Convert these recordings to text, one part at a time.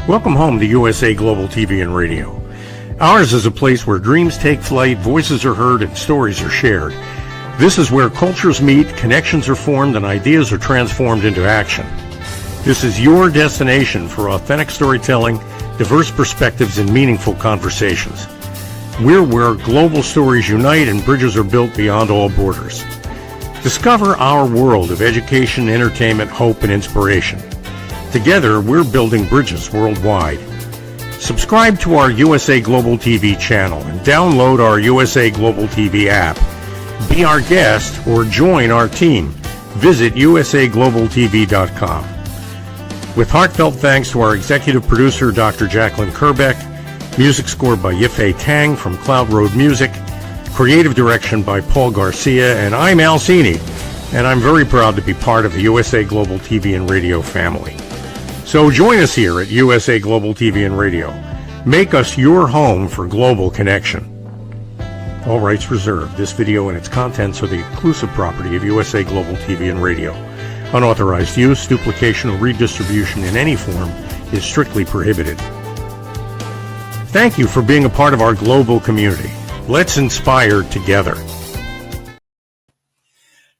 Welcome home to USA Global TV and Radio. Ours is a place where dreams take flight, voices are heard, and stories are shared. This is where cultures meet, connections are formed, and ideas are transformed into action. This is your destination for authentic storytelling, diverse perspectives, and meaningful conversations. We're where global stories unite and bridges are built beyond all borders. Discover our world of education, entertainment, hope, and inspiration. Together, we're building bridges worldwide. Subscribe to our USA Global TV channel and download our USA Global TV app. Be our guest or join our team. Visit usaglobaltv.com. With heartfelt thanks to our executive producer, Dr. Jacqueline Kerbeck, music scored by Yifei Tang from Cloud Road Music, creative direction by Paul Garcia, and I'm Al Cini, and I'm very proud to be part of the USA Global TV and Radio family. So join us here at USA Global TV and Radio. Make us your home for global connection. All rights reserved. This video and its contents are the exclusive property of USA Global TV and Radio. Unauthorized use, duplication, or redistribution in any form is strictly prohibited. Thank you for being a part of our global community. Let's inspire together.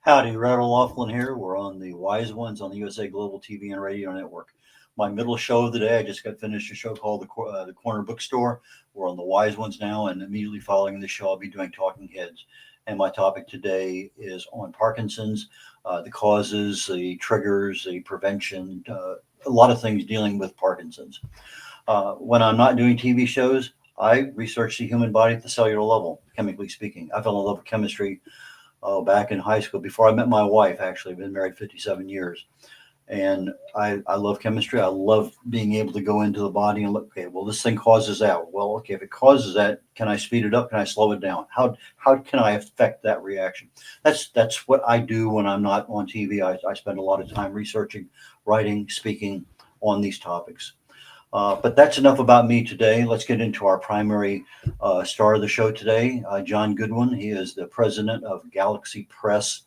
Howdy, red.olaughlin here. We're on the Wise Ones on the USA Global TV and Radio Network. My middle show of the day, I just got finished a show called the Corner Bookstore. We're on the Wise Ones now, and immediately following the show, I'll be doing Talking Heads. And my topic today is on Parkinson's, the causes, the triggers, the prevention, a lot of things dealing with Parkinson's. When I'm not doing TV shows, I research the human body at the cellular level, chemically speaking. I fell in love with chemistry back in high school before I met my wife. Actually, I've been married 57 years. And I love chemistry. I love being able to go into the body and look, okay, well, this thing causes that. Well, okay, if it causes that, can I speed it up? Can I slow it down? How can I affect that reaction? That's what I do when I'm not on TV. I spend a lot of time researching, writing, speaking on these topics. But that's enough about me today. Let's get into our primary star of the show today, John Goodwin. He is the president of Galaxy Press.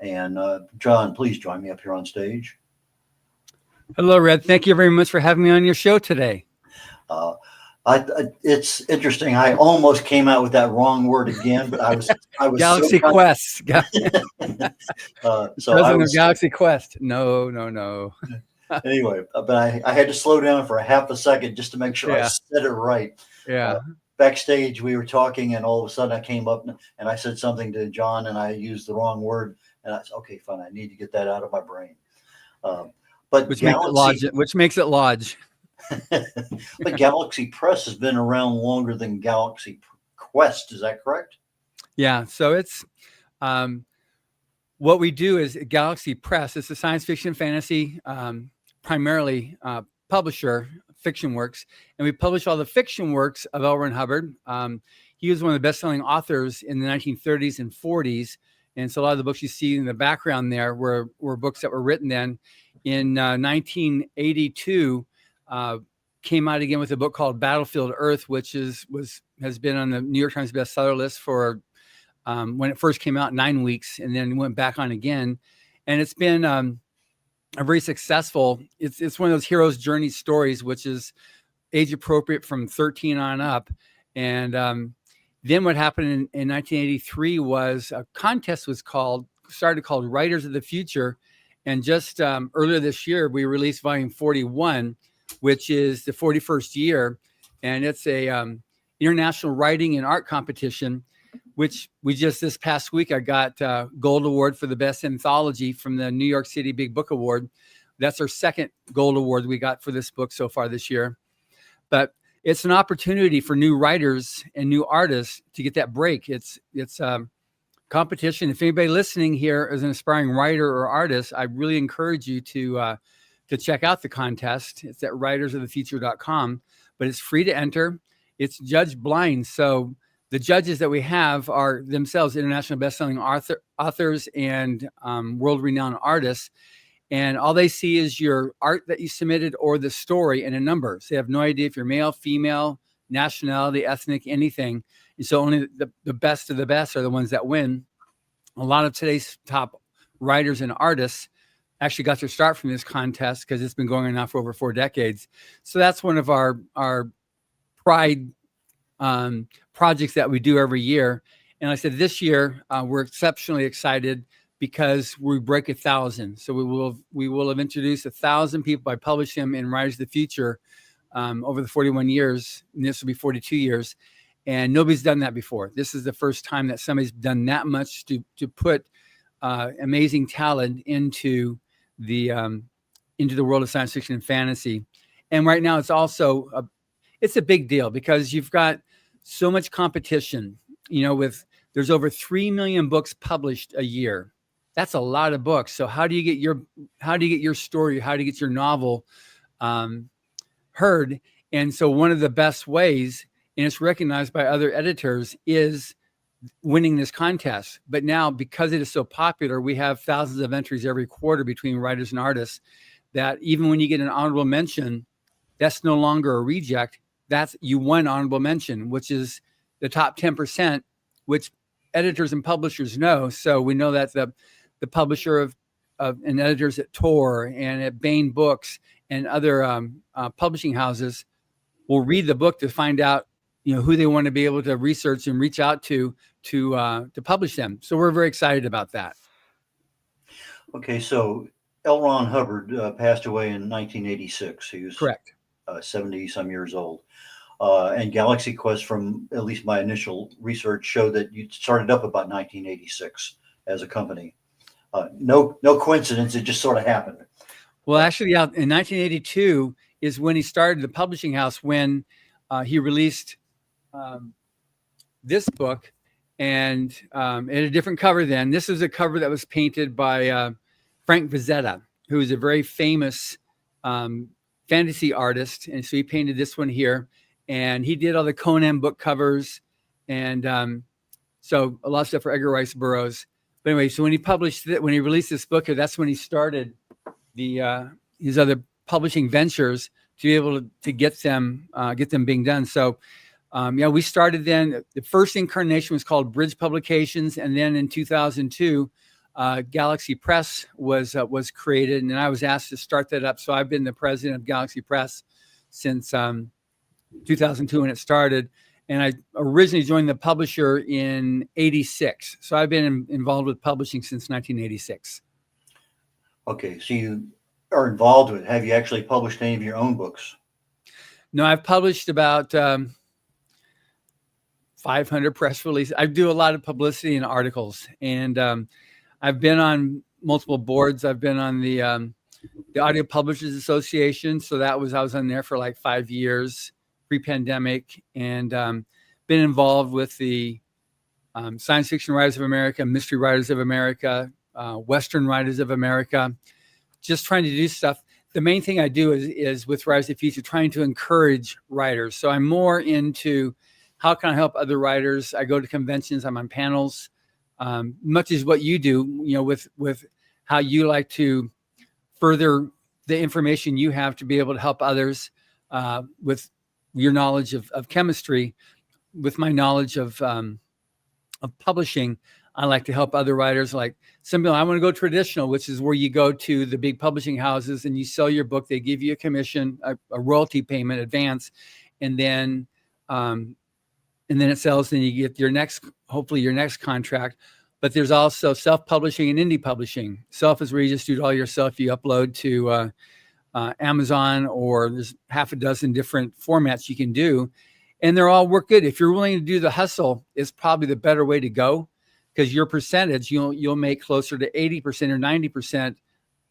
And John, please join me up here on stage. Hello, Red. Thank you very much for having me on your show today. It's interesting. I almost came out with that wrong word again, but I was Galaxy so Quest. so President of Galaxy Quest. No. Anyway, but I had to slow down for a half a second just to make sure I said it right. Yeah. Backstage, we were talking, and all of a sudden I came up and I said something to John, and I used the wrong word. And I said, okay, fine. I need to get that out of my brain. But which makes it lodge. But Galaxy Press has been around longer than Galaxy Quest. Is that correct? Yeah. So it's what we do is Galaxy Press. It's a science fiction fantasy, primarily publisher, fiction works, and we publish all the fiction works of L. Ron Hubbard. He was one of the best-selling authors in the 1930s and 40s. And so a lot of the books you see in the background there were books that were written then. In 1982, came out again with a book called Battlefield Earth, which has been on the New York Times bestseller list for when it first came out 9 weeks, and then went back on again. And it's been a very successful. It's one of those hero's journey stories, which is age appropriate from 13 on up. And then what happened in 1983 was a contest was started called Writers of the Future. And just earlier this year, we released volume 41, which is the 41st year. And it's a international writing and art competition, which this past week, I got gold award for the best anthology from the New York City Big Book Award. That's our second gold award we got for this book so far this year. But it's an opportunity for new writers and new artists to get that break. It's competition. If anybody listening here is an aspiring writer or artist, I really encourage you to check out the contest. It's at writersofthefuture.com, but it's free to enter. It's judged blind. So the judges that we have are themselves international best-selling authors and world-renowned artists. And all they see is your art that you submitted or the story and a number. So they have no idea if you're male, female, nationality, ethnic, anything. And so only the best of the best are the ones that win. A lot of today's top writers and artists actually got their start from this contest because it's been going on now for over 4 decades. So that's one of our pride projects that we do every year. And like I said, this year we're exceptionally excited because we break 1,000. So we will have introduced 1,000 people by publishing them in Writers of the Future over the 41 years. And this will be 42 years. And nobody's done that before. This is the first time that somebody's done that much to put amazing talent into the world of science fiction and fantasy. And right now, it's also it's a big deal because you've got so much competition. There's over 3 million books published a year. That's a lot of books. So how do you get your story? How do you get your novel heard? And so one of the best ways, and it's recognized by other editors, is winning this contest. But now, because it is so popular, we have thousands of entries every quarter between writers and artists, that even when you get an honorable mention, that's no longer a reject. You won honorable mention, which is the top 10%, which editors and publishers know. So we know that the publisher of and editors at Tor and at Bain Books and other publishing houses will read the book to find out who they want to be able to research and reach out to publish them. So we're very excited about that. Okay, so L. Ron Hubbard passed away in 1986. He was correct. 70 some years old. And Galaxy Quest, from at least my initial research, showed that you started up about 1986 as a company. No coincidence. It just sort of happened. Well, actually, yeah, in 1982 is when he started the publishing house, when he released this book, and it had a different cover then. This is a cover that was painted by Frank Vizetta, who is a very famous fantasy artist. And so he painted this one here. And he did all the Conan book covers, and so a lot of stuff for Edgar Rice Burroughs. But anyway, so when he released this book, that's when he started his other publishing ventures to be able to get them being done. So we started then. The first incarnation was called Bridge Publications, and then in 2002, Galaxy Press was created, and I was asked to start that up. So I've been the president of Galaxy Press since 2002 when it started, and I originally joined the publisher in '86. So I've been involved with publishing since 1986. Okay, so you are involved with it. Have you actually published any of your own books? No, I've published about 500 press releases. I do a lot of publicity and articles, and I've been on multiple boards. I've been on the Audio Publishers Association, so I was on there for like 5 years pre-pandemic, and been involved with the Science Fiction Writers of America, Mystery Writers of America, Western Writers of America, just trying to do stuff. The main thing I do is with Writers of the Future, trying to encourage writers. So I'm more into how can I help other writers. I go to conventions, I'm on panels, much as what you do, with how you like to further the information you have to be able to help others with your knowledge of chemistry. With my knowledge of publishing, I like to help other writers. Like some people, I want to go traditional, which is where you go to the big publishing houses and you sell your book. They give you a commission, a royalty payment advance, and then it sells. Then you get hopefully your next contract. But there's also self-publishing and indie publishing. Self is where you just do it all yourself. You upload to Amazon, or there's half a dozen different formats you can do, and they're all work good. If you're willing to do the hustle, it's probably the better way to go, because your percentage, you'll make closer to 80% or 90%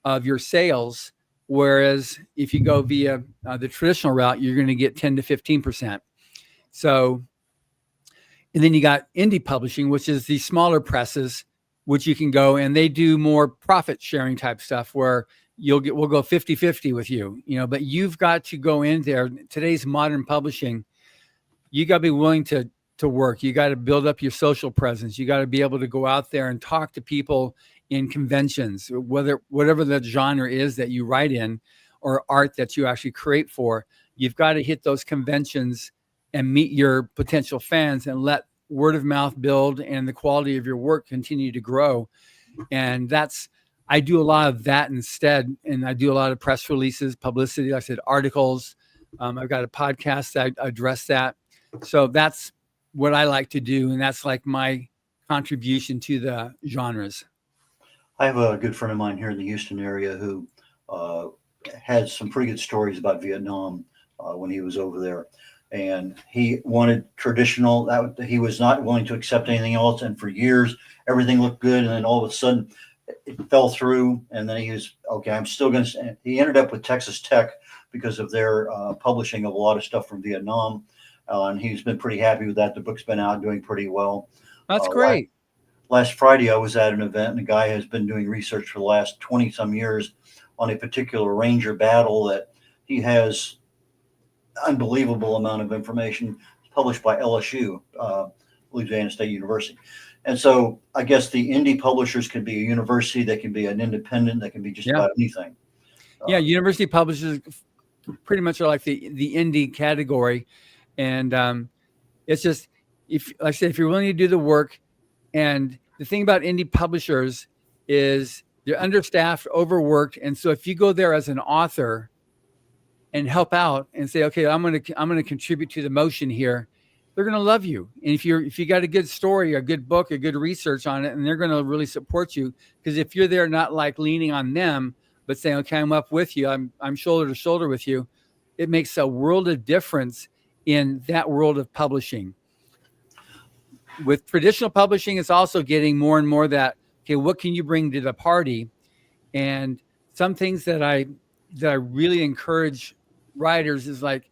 of your sales. Whereas if you go via the traditional route, you're going to get 10 to 15%. So, and then you got indie publishing, which is the smaller presses, which you can go, and they do more profit sharing type stuff where we'll go 50-50 with you, but you've got to go in there. Today's modern publishing, you got to be willing to work. You got to build up your social presence. You got to be able to go out there and talk to people in conventions, whatever the genre is that you write in or art that you actually create for. You've got to hit those conventions and meet your potential fans and let word of mouth build and the quality of your work continue to grow. And I do a lot of that instead, and I do a lot of press releases, publicity, like I said, articles. I've got a podcast that address that. So that's what I like to do, and that's like my contribution to the genres. I have a good friend of mine here in the Houston area who uh, had some pretty good stories about Vietnam when he was over there. And he wanted traditional, that he was not willing to accept anything else. And for years, everything looked good. And then all of a sudden, it fell through. And then he was, okay, I'm still going to, he ended up with Texas Tech because of their publishing of a lot of stuff from Vietnam. And he's been pretty happy with that. The book's been out doing pretty well. That's great. Last Friday, I was at an event, and a guy has been doing research for the last 20 some years on a particular Ranger battle that he has unbelievable amount of information published by LSU, Louisiana State University. And so I guess the indie publishers can be a university, they can be an independent, they can be just about anything. Yeah, university publishers pretty much are like the indie category. And it's just, if, like I said, if you're willing to do the work, and the thing about indie publishers is they're understaffed, overworked. And so if you go there as an author and help out and say, okay, I'm going to contribute to the motion here, they're going to love you. And if you got a good story, a good book, a good research on it, and they're going to really support you. Because if you're there, not like leaning on them, but saying, okay, I'm up with you, I'm shoulder to shoulder with you, it makes a world of difference in that world of publishing. With traditional publishing, it's also getting more and more that, okay, what can you bring to the party? And some things that I really encourage writers is like,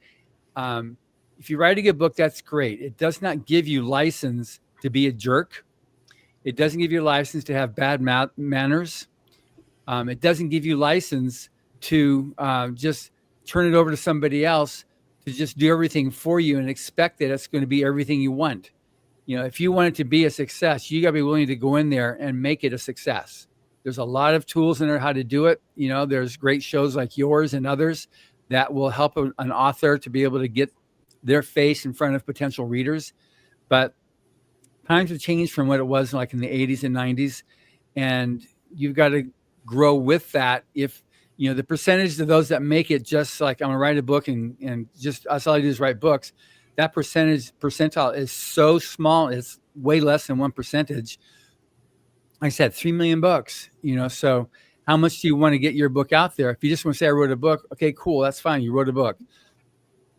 if you write a good book, that's great. It does not give you license to be a jerk. It doesn't give you license to have bad manners. It doesn't give you license to just turn it over to somebody else to just do everything for you and expect that it's going to be everything you want. You know, if you want it to be a success, you got to be willing to go in there and make it a success. There's a lot of tools in there how to do it. You know, there's great shows like yours and others that will help an author to be able to get their face in front of potential readers. But times have changed from what it was like in the 80s and 90s. And you've got to grow with that. If, you know, the percentage of those that make it just like, I'm going to write a book and just that's all I do is write books, that percentile is so small. It's way less than 1%. Like I said, 3 million books, you know, so how much do you want to get your book out there? If you just want to say I wrote a book, okay, cool. That's fine. You wrote a book.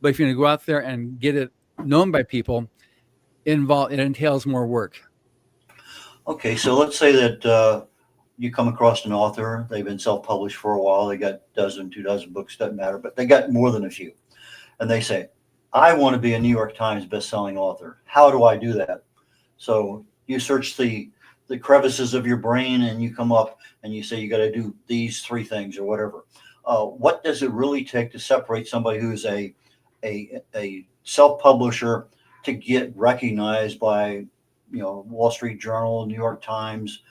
But if you're going to go out there and get it known by people, it entails more work. Okay. So let's say that you come across an author, they've been self-published for a while. They got dozen, 2 dozen books, doesn't matter, but they got more than a few. And they say, I want to be a New York Times best-selling author. How do I do that? So you search the crevices of your brain and you come up and you say, you got to do these 3 things or whatever. What does it really take to separate somebody who's a self-publisher to get recognized by, you know, Wall Street Journal, New York Times,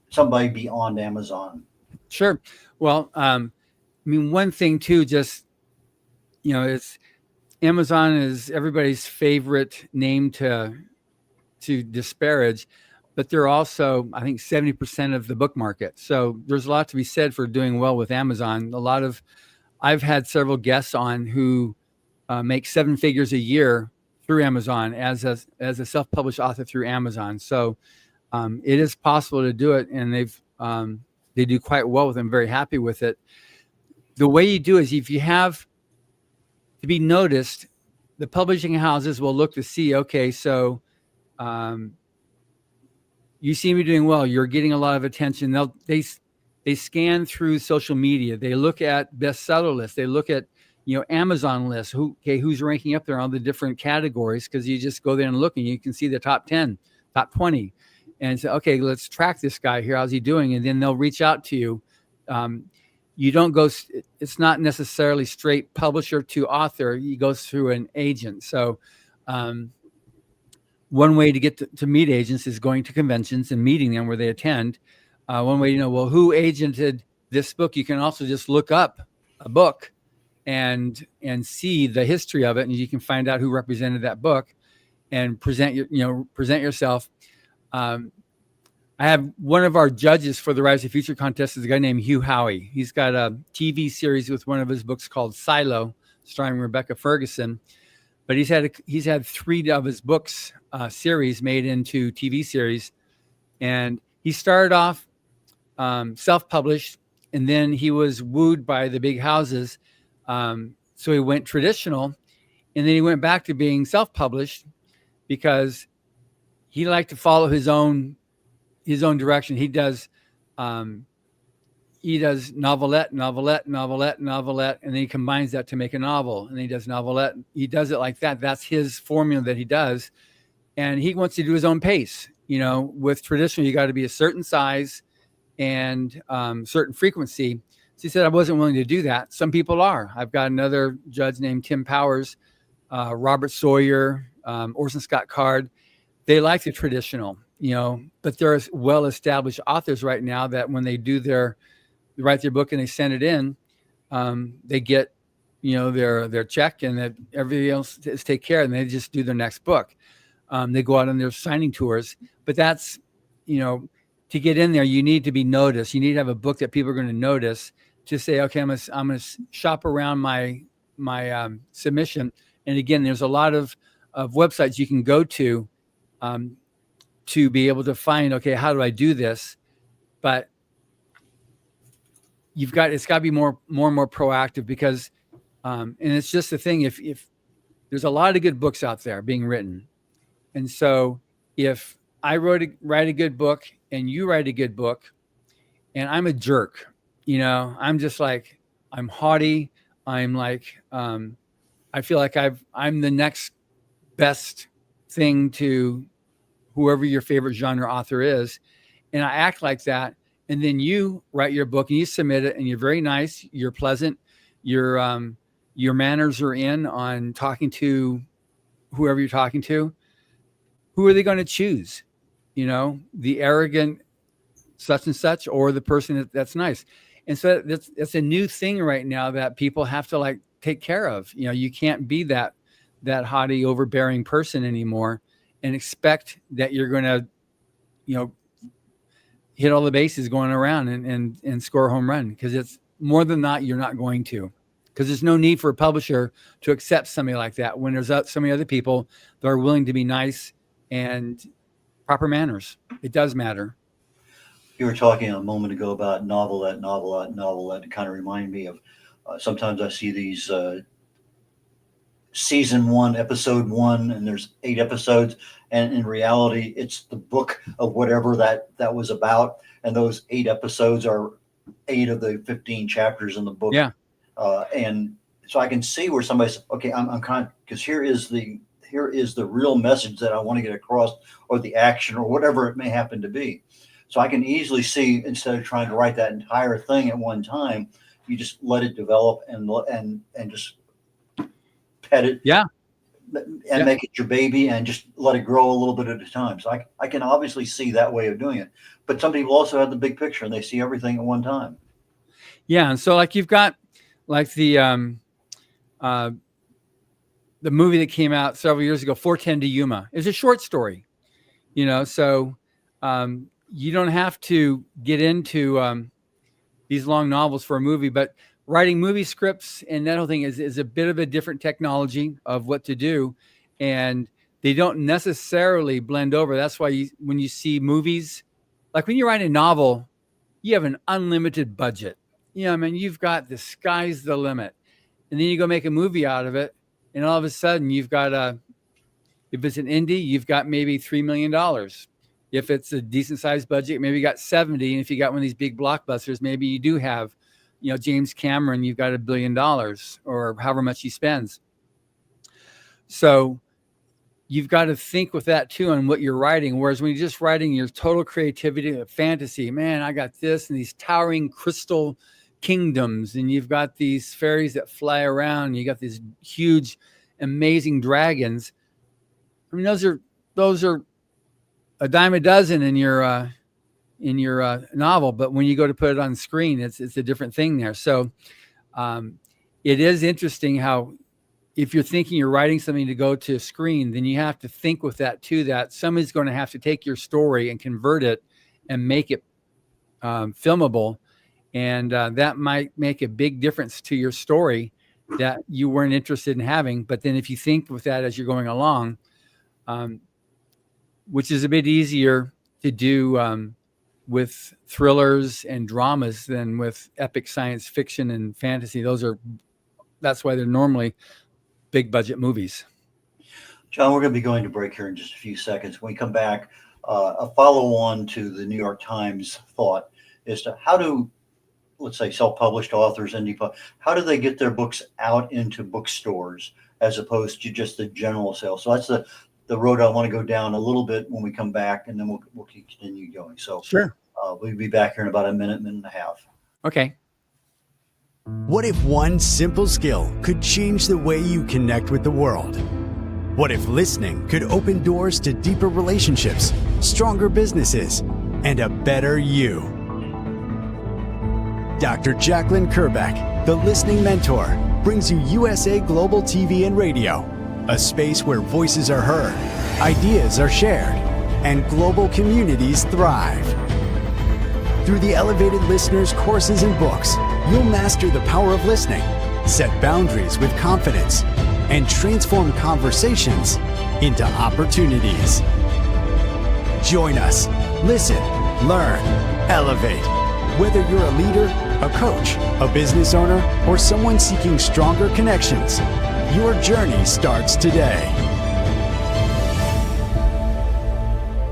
somebody beyond Amazon? Sure. Well, I mean, one thing too, just, you know, it's Amazon is everybody's favorite name to disparage, but they're also, I think, 70% of the book market. So there's a lot to be said for doing well with Amazon. I've had several guests on who make 7 figures a year through Amazon as a self-published author through Amazon. So it is possible to do it, and they do quite well with it. I'm very happy with it. The way you do is if you have to be noticed, the publishing houses will look to see, okay, so you seem to be doing well. You're getting a lot of attention. They scan through social media. They look at bestseller lists. They look at, you know, Amazon lists. Who's ranking up there on the different categories? Because you just go there and look, and you can see the top 10, top 20, and say, okay, let's track this guy here. How's he doing? And then they'll reach out to you. You don't go. It's not necessarily straight publisher to author. You go through an agent. So one way to get to meet agents is going to conventions and meeting them where they attend. One way, you know, well, who agented this book? You can also just look up a book and see the history of it, and you can find out who represented that book and present yourself. I have one of our judges for the Rise to Future contest is a guy named Hugh Howey. He's got a TV series with one of his books called Silo, starring Rebecca Ferguson. But he's had 3 of his books series made into TV series, and he started off self-published, and then he was wooed by the big houses, so he went traditional, and then he went back to being self-published because he liked to follow his own direction. He does novelette, and then he combines that to make a novel, and then he does novelette. He does it like that. That's his formula that he does, and he wants to do his own pace. With traditional, you got to be a certain size and certain frequency. So he said, I wasn't willing to do that. Some people are. I've got another judge named Tim Powers, Robert Sawyer, Orson Scott Card. They like the traditional, but there's well-established authors right now that when they write their book and they send it in, they get, their check, and that everything else is take care of, and they just do their next book. They go out on their signing tours, but that's, to get in there, you need to be noticed. You need to have a book that people are going to notice to say, okay, I'm going to shop around my submission. And again, there's a lot of websites you can go to be able to find, okay, how do I do this? But it's got to be more and more proactive, because, and it's just the thing, if there's a lot of good books out there being written. And so if I write a good book and you write a good book, and I'm a jerk, I'm just like, I'm haughty. I'm like, I feel like I'm the next best thing to whoever your favorite genre author is. And I act like that. And then you write your book and you submit it, and you're very nice. You're pleasant. Your manners are in on talking to whoever you're talking to. Who are they going to choose? The arrogant such and such, or the person that's nice. And so that's a new thing right now that people have to take care of. You can't be that haughty, overbearing person anymore and expect that you're going to, hit all the bases going around and score a home run, because it's more than not, you're not going to, because there's no need for a publisher to accept somebody like that when there's so many other people that are willing to be nice and proper manners. It does matter. You were talking a moment ago about novelette. It kind of reminded me of sometimes I see these season 1, episode 1, and there's 8 episodes, and in reality, it's the book of whatever that was about, and those 8 episodes are 8 of the 15 chapters in the book. Yeah. And so I can see where somebody says, okay, I'm kind of, because here is the real message that I want to get across, or the action, or whatever it may happen to be. So I can easily see, instead of trying to write that entire thing at one time, you just let it develop and just pet it. Yeah. And make it your baby, and just let it grow a little bit at a time. So I can obviously see that way of doing it. But some people also have the big picture, and they see everything at one time. Yeah. And so you've got the movie that came out several years ago, 410 to Yuma. It's a short story, so you don't have to get into these long novels for a movie, but writing movie scripts and that whole thing is a bit of a different technology of what to do, and they don't necessarily blend over. That's why when you see movies, like when you write a novel, you have an unlimited budget. You've got the sky's the limit, and then you go make a movie out of it, and all of a sudden you've got if it's an indie, you've got maybe $3 million. If it's a decent sized budget, maybe you got 70. And if you got one of these big blockbusters, maybe you do have, James Cameron, you've got $1 billion or however much he spends. So you've got to think with that too on what you're writing. Whereas when you're just writing your total creativity, fantasy, man, I got this and these towering crystal kingdoms, and you've got these fairies that fly around. You got these huge, amazing dragons. I mean, those are a dime a dozen in your novel, but when you go to put it on screen, it's a different thing there. So it is interesting how, if you're thinking you're writing something to go to screen, then you have to think with that too, that somebody's going to have to take your story and convert it and make it filmable. And that might make a big difference to your story that you weren't interested in having. But then if you think with that as you're going along, which is a bit easier to do with thrillers and dramas than with epic science fiction and fantasy. That's why they're normally big budget movies. John, we're going to be going to break here in just a few seconds. When we come back, a follow-on to the New York Times thought is to how do, let's say, self-published authors, how do they get their books out into bookstores as opposed to just the general sale? So that's the road I want to go down a little bit when we come back, and then we'll continue going. So sure, we'll be back here in about a minute and a half. Okay. What if one simple skill could change the way you connect with the world? What if listening could open doors to deeper relationships, stronger businesses, and a better you? Dr. Jacqueline Kerbeck, the Listening Mentor, brings you USA Global TV and Radio, a space where voices are heard, ideas are shared, and global communities thrive. Through the elevated listeners' courses and books, you'll master the power of listening, set boundaries with confidence, and transform conversations into opportunities. Join us. Listen, learn, elevate. Whether you're a leader, a coach, a business owner, or someone seeking stronger connections, your journey starts today.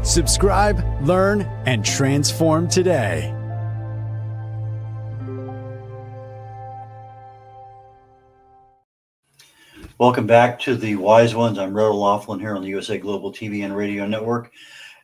Subscribe, learn, and transform today. Welcome back to the Wise Ones. I'm red.olaughlin here on the USA Global TV and Radio Network.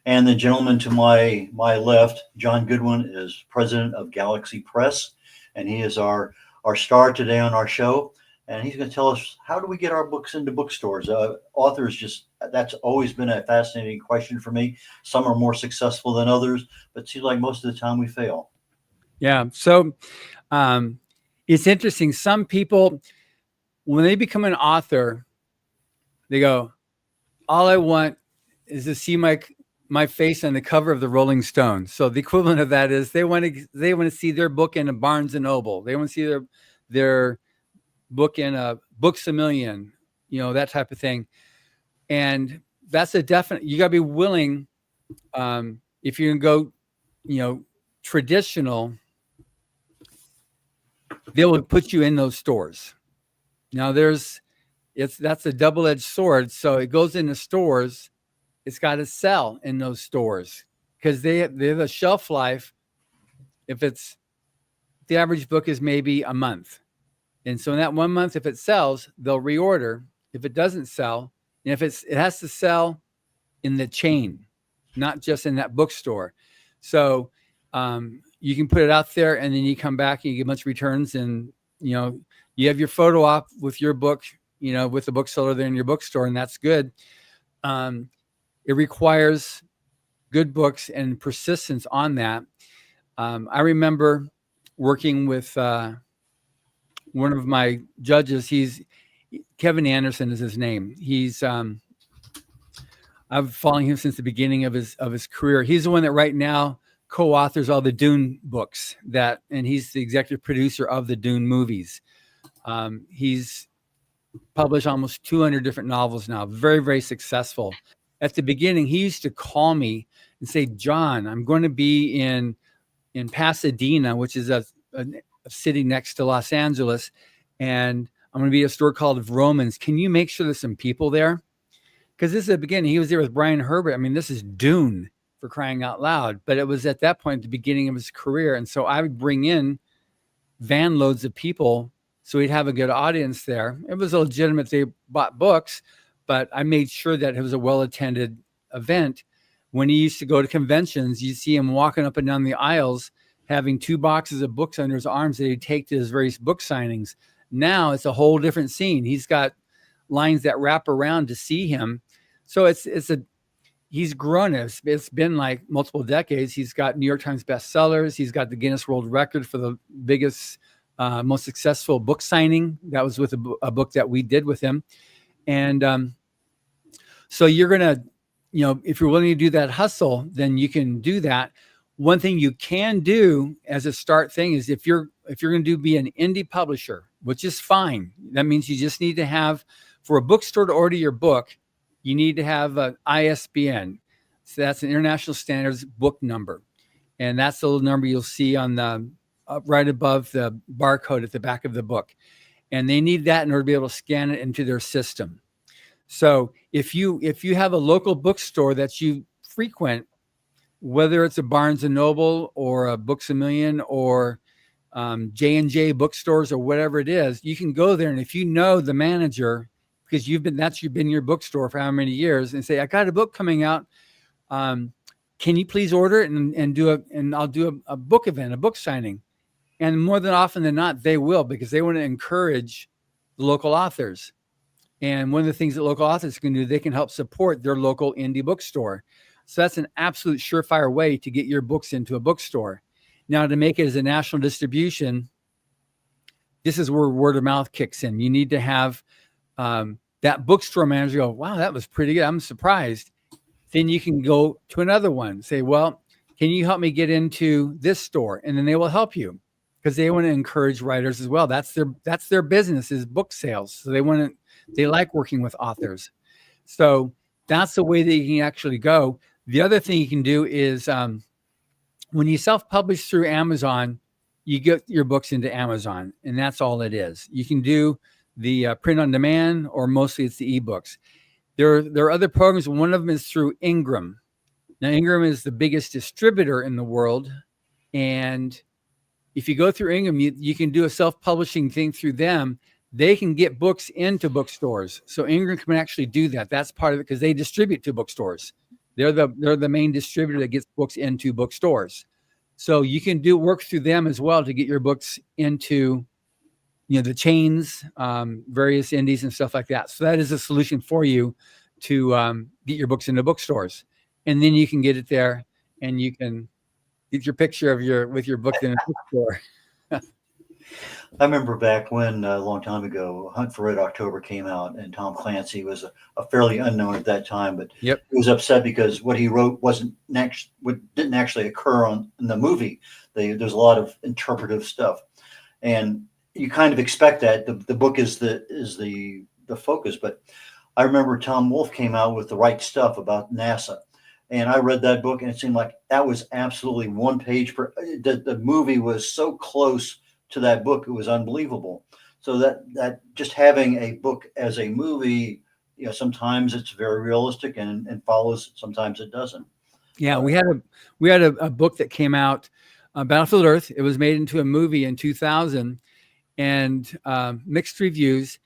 And the gentleman to my left, John Goodwin, is president of Galaxy Press, and he is our star today on our show. And he's going to tell us, how do we get our books into bookstores? Authors, that's always been a fascinating question for me. Some are more successful than others, but it seems like most of the time we fail. Yeah. So it's interesting. Some people, when they become an author, they go, all I want is to see my face on the cover of the Rolling Stone. So the equivalent of that is they want to see their book in a Barnes and Noble. They want to see their book in a Books A Million, that type of thing. And that's a definite, you gotta be willing, if you're gonna go, traditional, they will put you in those stores. Now that's a double-edged sword. So it goes into stores, it's got to sell in those stores because they have a shelf life. If the average book is maybe a month. And so in that 1 month, if it sells, they'll reorder. If it doesn't sell, and if it has to sell in the chain, not just in that bookstore. So you can put it out there, and then you come back and you get a bunch of returns, and you have your photo op with your book, with the bookseller there in your bookstore, and that's good. It requires good books and persistence on that. I remember working with one of my judges. Kevin Anderson is his name. I've followed him since the beginning of his career. He's the one that right now co-authors all the Dune books and he's the executive producer of the Dune movies. He's published almost 200 different novels now, very, very successful. At the beginning, he used to call me and say, John, I'm going to be in Pasadena, which is a city next to Los Angeles, and I'm going to be at a store called Romans. Can you make sure there's some people there? Because this is the beginning. He was there with Brian Herbert. I mean, this is Dune, for crying out loud. But it was at that point, the beginning of his career. And so I would bring in van loads of people so he'd have a good audience there. It was a legitimate, they bought books, but I made sure that it was a well-attended event. When he used to go to conventions, you see him walking up and down the aisles, having 2 boxes of books under his arms that he'd take to his various book signings. Now it's a whole different scene. He's got lines that wrap around to see him. So he's grown. It's been like multiple decades. He's got New York Times bestsellers. He's got the Guinness World Record for the biggest, most successful book signing. That was with a book that we did with him. And so you're going to, if you're willing to do that hustle, then you can do that. One thing you can do as a start thing is if you're going to be an indie publisher, which is fine. That means you just need to have, for a bookstore to order your book, you need to have an ISBN. So that's an International Standards book number. And that's the little number you'll see on the right above the barcode at the back of the book. And they need that in order to be able to scan it into their system. So if you have a local bookstore that you frequent, whether it's a Barnes and Noble or a Books A Million or J&J bookstores or whatever it is, you can go there. And if you know the manager, because you've been your bookstore for how many years, and say, I got a book coming out. Can you please order it and I'll do a book event, a book signing. And more than often than not, they will, because they want to encourage the local authors. And one of the things that local authors can do, they can help support their local indie bookstore. So that's an absolute surefire way to get your books into a bookstore. Now, to make it as a national distribution, this is where word of mouth kicks in. You need to have that bookstore manager go, wow, that was pretty good. I'm surprised. Then you can go to another one, say, well, can you help me get into this store? And then they will help you, because they want to encourage writers as well. That's their business, is book sales. So they like working with authors. So that's the way that you can actually go. The other thing you can do is when you self-publish through Amazon, you get your books into Amazon, and that's all it is. You can do the print on demand, or mostly it's the ebooks. There are other programs. One of them is through Ingram. Now, Ingram is the biggest distributor in the world. And if you go through Ingram, you can do a self-publishing thing through them. They can get books into bookstores. So Ingram can actually do that. That's part of it, because they distribute to bookstores. They're the main distributor that gets books into bookstores. So you can work through them as well to get your books into, the chains, various indies and stuff like that. So that is a solution for you to get your books into bookstores. And then you can get it there, and you can get your picture with your book in a bookstore. I remember back when, a long time ago, Hunt for Red October came out, and Tom Clancy was a fairly unknown at that time, but Yep. He was upset because what he wrote didn't actually occur in the movie. There's a lot of interpretive stuff, and you kind of expect that the book is the focus. But I remember Tom Wolfe came out with The Right Stuff about NASA, and I read that book, and it seemed like that was absolutely one page per. The movie was so close to that book, it was unbelievable. So that just having a book as a movie, sometimes it's very realistic and follows, sometimes it doesn't. Yeah, we had a book that came out, Battlefield Earth. It was made into a movie in 2000, and mixed reviews.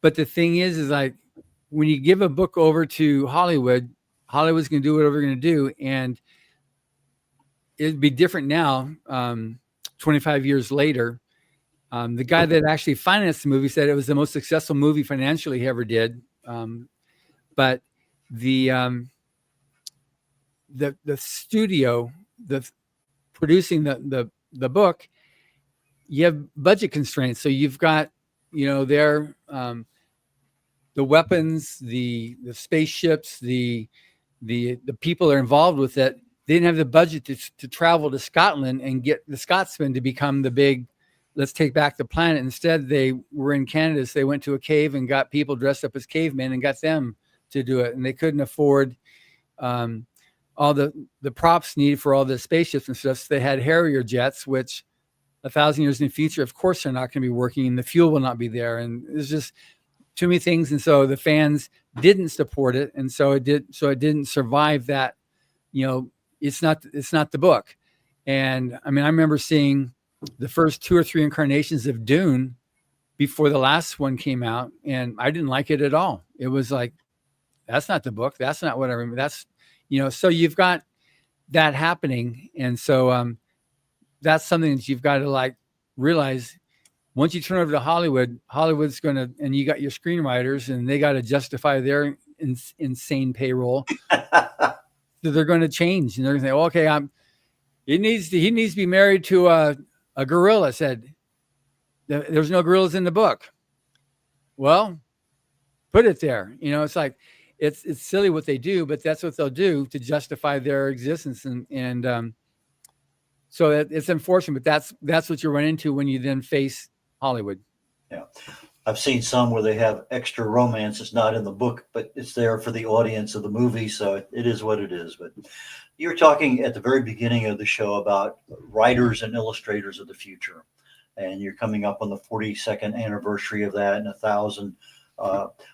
But the thing is like, when you give a book over to Hollywood's going to do whatever they're going to do, and it'd be different now. 25 years later, the guy that actually financed the movie said it was the most successful movie financially he ever did. But the studio, producing the book, you have budget constraints. So you've got, their the weapons, the spaceships, the people that are involved with it. They didn't have the budget to travel to Scotland and get the Scotsmen to become the big, let's take back the planet. Instead, they were in Canada, so they went to a cave and got people dressed up as cavemen and got them to do it. And they couldn't afford all the props needed for all the spaceships and stuff. So they had Harrier jets, which 1,000 years in the future, of course, they're not going to be working, and the fuel will not be there. And there's just too many things. And so the fans didn't support it. And so it didn't survive that, it's not the book. And I mean, I remember seeing the first 2 or 3 incarnations of Dune before the last one came out, and I didn't like it at all. It was like, that's not the book. That's not what I remember. That's, so you've got that happening. And so that's something that you've got to realize. Once you turn over to Hollywood's going to, and you got your screenwriters, and they got to justify their insane payroll. So they're going to change, and they're going to say, well, okay, he needs to be married to a gorilla. Said there's no gorillas in the book. Well, put it there. It's like, it's silly what they do, but that's what they'll do to justify their existence. And So it's unfortunate, but that's what you run into when you then face Hollywood. Yeah. I've seen some where they have extra romance. It's not in the book, but it's there for the audience of the movie. So it is what it is. But you were talking at the very beginning of the show about writers and illustrators of the future. And you're coming up on the 42nd anniversary of that and 1,000.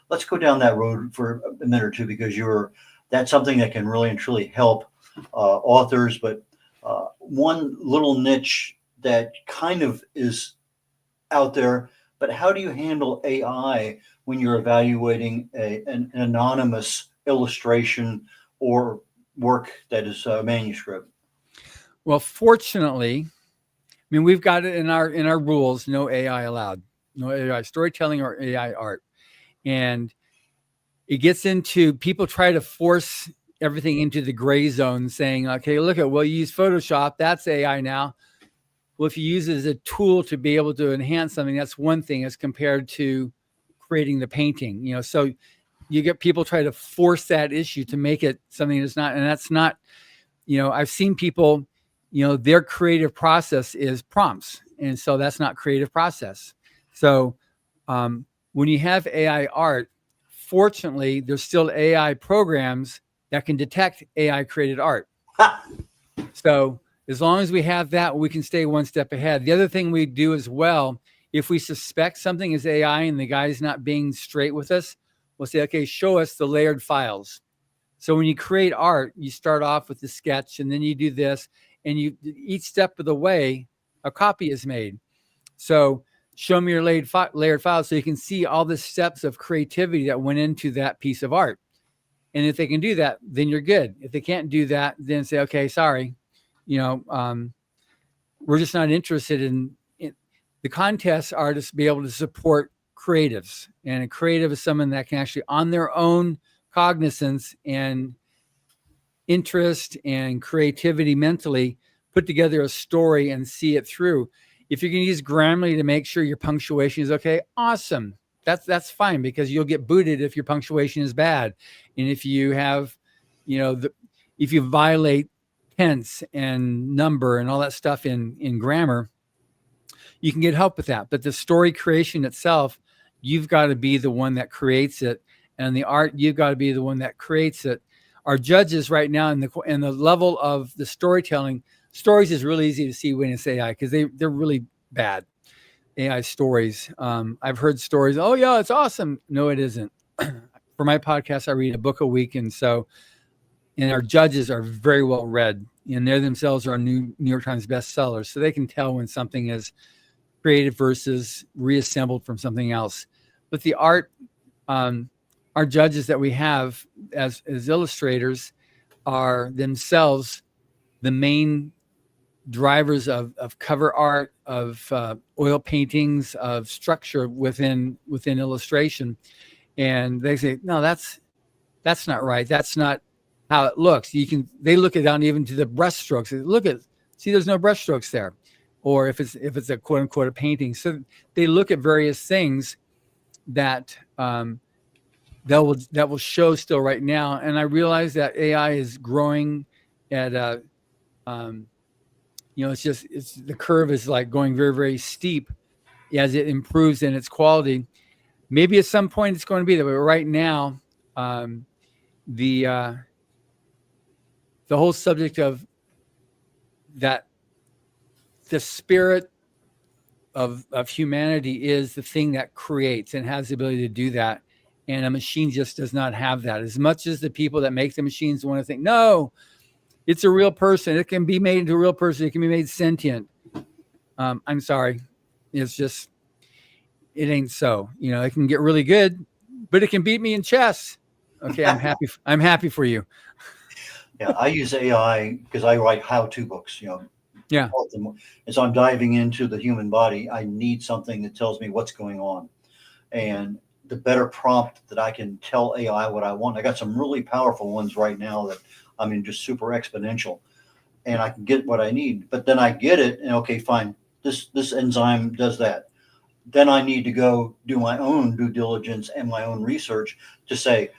Let's go down that road for a minute or two, because that's something that can really and truly help authors. But one little niche that kind of is out there, but how do you handle AI when you're evaluating an anonymous illustration or work that is manuscript? Well, fortunately, I mean, we've got it in our rules, no AI allowed, no AI storytelling or AI art. And it gets into, people try to force everything into the gray zone, saying, okay, look at, well, you use Photoshop, that's AI now. Well, if you use it as a tool to be able to enhance something, that's one thing as compared to creating the painting, so you get people try to force that issue to make it something that's not, and that's not, I've seen people, their creative process is prompts. And so that's not creative process. So when you have AI art, fortunately, there's still AI programs that can detect AI created art. So as long as we have that, we can stay one step ahead. The other thing we do as well, if we suspect something is AI and the guy's not being straight with us, we'll say, okay, show us the layered files. So when you create art, you start off with the sketch and then you do this, and each step of the way, a copy is made. So show me your layered files so you can see all the steps of creativity that went into that piece of art. And if they can do that, then you're good. If they can't do that, then say, okay, sorry. We're just not interested in the contests are to be able to support creatives, and a creative is someone that can actually, on their own cognizance and interest and creativity mentally, put together a story and see it through. If you can use Grammarly to make sure your punctuation is okay, awesome. That's fine, because you'll get booted if your punctuation is bad. And if you have, if you violate tense and number and all that stuff in grammar, you can get help with that. But the story creation itself, you've got to be the one that creates it. And the art, you've got to be the one that creates it. Our judges right now in the level of the storytelling, stories is really easy to see when it's AI, because they're really bad. AI stories. I've heard stories, oh yeah, it's awesome. No, it isn't. For my podcast, I read a book a week. And our judges are very well read, and they themselves are New York Times bestsellers. So they can tell when something is created versus reassembled from something else. But the art, our judges that we have as illustrators are themselves the main drivers of cover art, of oil paintings, of structure within illustration. And they say, no, that's not right. That's not how it looks. They look it down even to the brush strokes. See, there's no brush strokes there. Or if it's a quote unquote a painting. So they look at various things that that will show still right now. And I realize that AI is growing at it's the curve is like going very, very steep as it improves in its quality. Maybe at some point it's going to be there, but right now, the whole subject of that, the spirit of humanity is the thing that creates and has the ability to do that. And a machine just does not have that. As much as the people that make the machines want to think, no, it's a real person. It can be made into a real person. It can be made sentient. I'm sorry. It's just, it ain't so. It can get really good, but it can beat me in chess. Okay, I'm happy for you. Yeah, I use AI because I write how-to books, Yeah. And so I'm diving into the human body. I need something that tells me what's going on. And the better prompt that I can tell AI what I want. I got some really powerful ones right now that just super exponential, and I can get what I need. But then I get it, and okay, fine. This enzyme does that. Then I need to go do my own due diligence and my own research to say,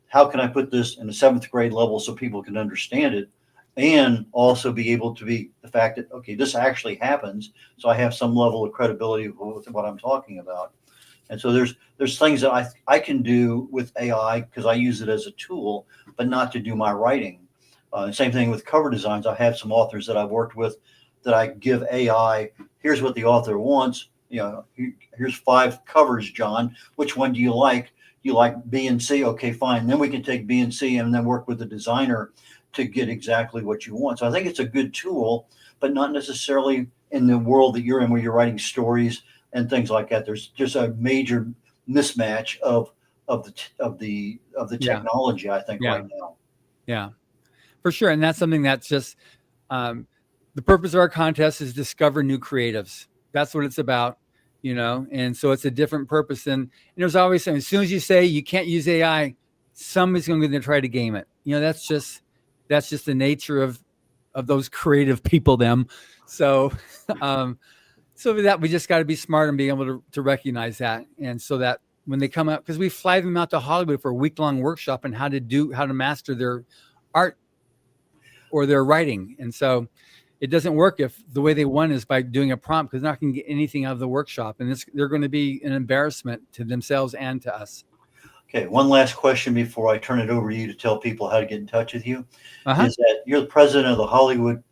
how can I put this in a 7th grade level so people can understand it? and also be able to be the fact that, okay, this actually happens. So I have some level of credibility with what I'm talking about. And so there's things that I can do with AI because I use it as a tool, but not to do my writing. Same thing with cover designs. I have some authors that I've worked with that I give AI. Here's what the author wants. Here's 5 covers, John. Which one do you like? You like B and C? Okay, fine. Then we can take B and C and then work with the designer to get exactly what you want. So I think it's a good tool, but not necessarily in the world that you're in, where you're writing stories and things like that. There's just a major mismatch of the Yeah. technology, I think, Yeah. right now. Yeah, for sure. And that's something that's just the purpose of our contest is discover new creatives. That's what it's about, and so it's a different purpose. And there's always something. As soon as you say you can't use AI, somebody's going to try to game it. That's just the nature of those creative people. So so with that, we just got to be smart and be able to recognize that. And so that when they come out, because we fly them out to Hollywood for a week-long workshop on how to master their art or their writing. And so it doesn't work if the way they want is by doing a prompt, because they're not going to get anything out of the workshop. And they're going to be an embarrassment to themselves and to us. Okay, one last question before I turn it over to you to tell people how to get in touch with you. Uh-huh. Is that you're the president of the Hollywood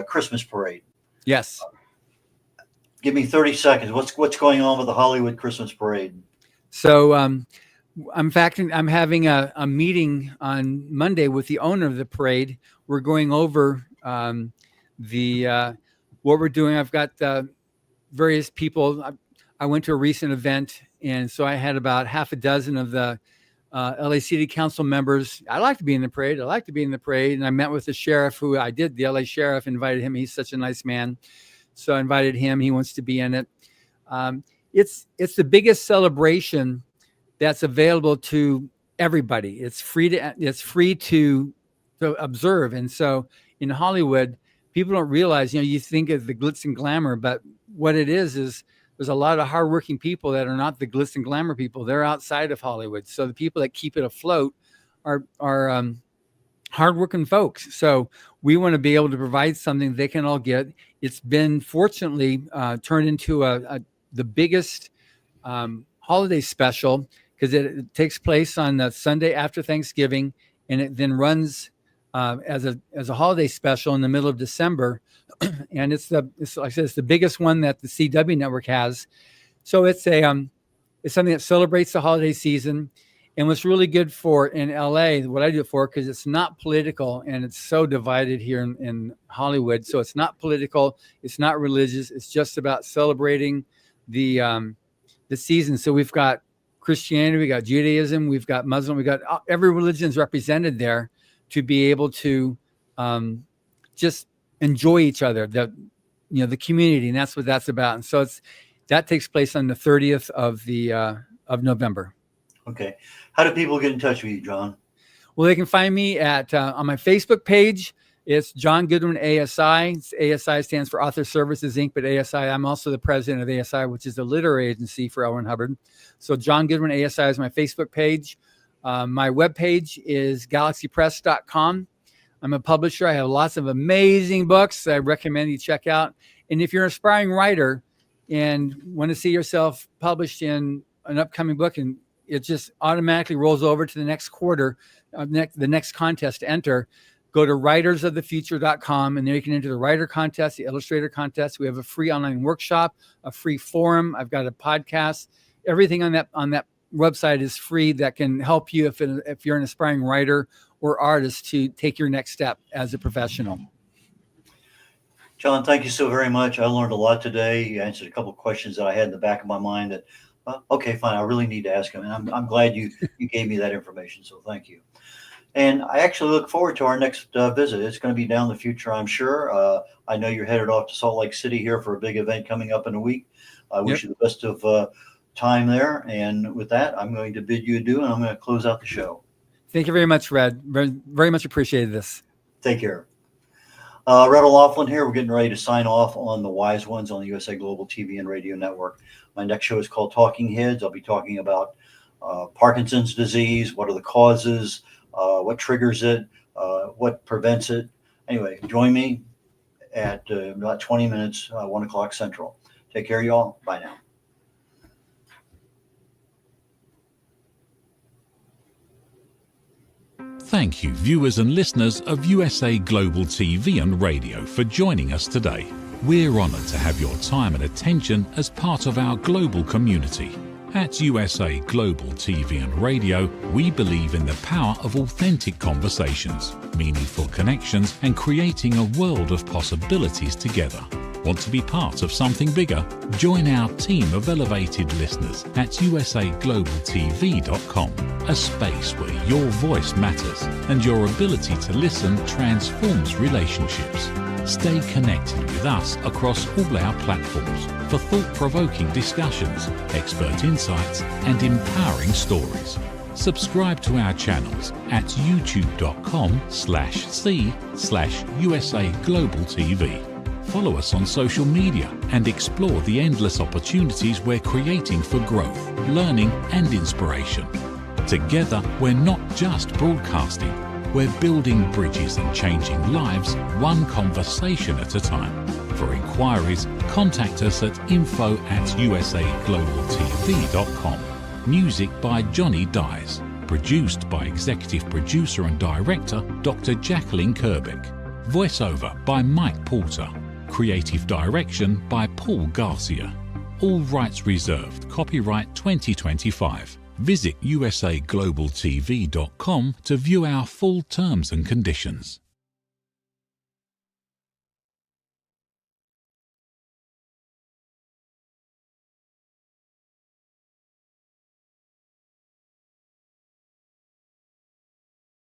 Christmas Parade. Yes. Give me 30 seconds. What's going on with the Hollywood Christmas Parade? So in fact, I'm having a meeting on Monday with the owner of the parade. We're going over what we're doing. I've got various people. I went to a recent event, and so I had about half a dozen of the LA City Council members. I like to be in the parade. And I met with the sheriff, the LA sheriff, invited him. He's such a nice man. So I invited him. He wants to be in it. It's the biggest celebration that's available to everybody. It's free to observe. And so in Hollywood, people don't realize, you think of the glitz and glamour, but what it is there's a lot of hardworking people that are not the glitz and glamour people. They're outside of Hollywood. So the people that keep it afloat are hardworking folks. So we want to be able to provide something they can all get. It's been fortunately turned into the biggest holiday special, because it takes place on the Sunday after Thanksgiving, and it then runs as a holiday special in the middle of December. And it's like I said, it's the biggest one that the CW network has. So it's something that celebrates the holiday season. And what's really good in LA, what I do it for, because it's not political, and it's so divided here in Hollywood. So it's not political, it's not religious. It's just about celebrating the season. So we've got Christianity, we got Judaism, we've got Muslim, we got every religion's represented there to be able to just enjoy each other, the community, and that's what that's about. And so that takes place on the 30th of November. Okay. How do people get in touch with you, John? Well, they can find me on my Facebook page. It's John Goodwin ASI. ASI stands for Author Services Inc., but ASI, I'm also the president of ASI, which is the literary agency for L. Ron Hubbard. So John Goodwin ASI is my Facebook page. My webpage is galaxypress.com. I'm a publisher. I have lots of amazing books I recommend you check out. And if you're an aspiring writer and want to see yourself published in an upcoming book, and it just automatically rolls over to the next quarter, the next contest to enter, go to writersofthefuture.com, and there you can enter the writer contest, the illustrator contest. We have a free online workshop, a free forum. I've got a podcast. Everything on that website is free that can help you if you're an aspiring writer or artist to take your next step as a professional. John, thank you so very much. I learned a lot today. You answered a couple of questions that I had in the back of my mind that, okay, fine, I really need to ask him. And I'm glad you gave me that information. So thank you. And I actually look forward to our next visit. It's going to be down the future, I'm sure. I know you're headed off to Salt Lake City here for a big event coming up in a week. I wish you the best of time there. And with that, I'm going to bid you adieu, and I'm going to close out the show. Thank you very much, Red. Very, very much appreciated this. Take care. red.olaughlin here. We're getting ready to sign off on the Wise Ones on the USA Global TV and Radio Network. My next show is called Talking Heads. I'll be talking about Parkinson's disease. What are the causes? What triggers it? What prevents it? Anyway, join me at about 20 minutes, 1 o'clock Central. Take care, y'all. Bye now. Thank you, viewers and listeners of USA Global TV and Radio, for joining us today. We're honoured to have your time and attention as part of our global community. At USA Global TV and Radio, we believe in the power of authentic conversations, meaningful connections, and creating a world of possibilities together. Want to be part of something bigger? Join our team of elevated listeners at usaglobaltv.com, a space where your voice matters and your ability to listen transforms relationships. Stay connected with us across all our platforms for thought-provoking discussions, expert insights, and empowering stories. Subscribe to our channels at youtube.com/c/USAGlobalTV. Follow us on social media and explore the endless opportunities we're creating for growth, learning, and inspiration. Together, we're not just broadcasting, we're building bridges and changing lives one conversation at a time. For inquiries, contact us at info@usaglobaltv.com. Music by Johnny Dyes. Produced by Executive Producer and Director Dr. Jacqueline Kerbeck. Voiceover by Mike Porter. Creative Direction by Paul Garcia. All rights reserved. Copyright 2025. Visit usaglobaltv.com to view our full terms and conditions.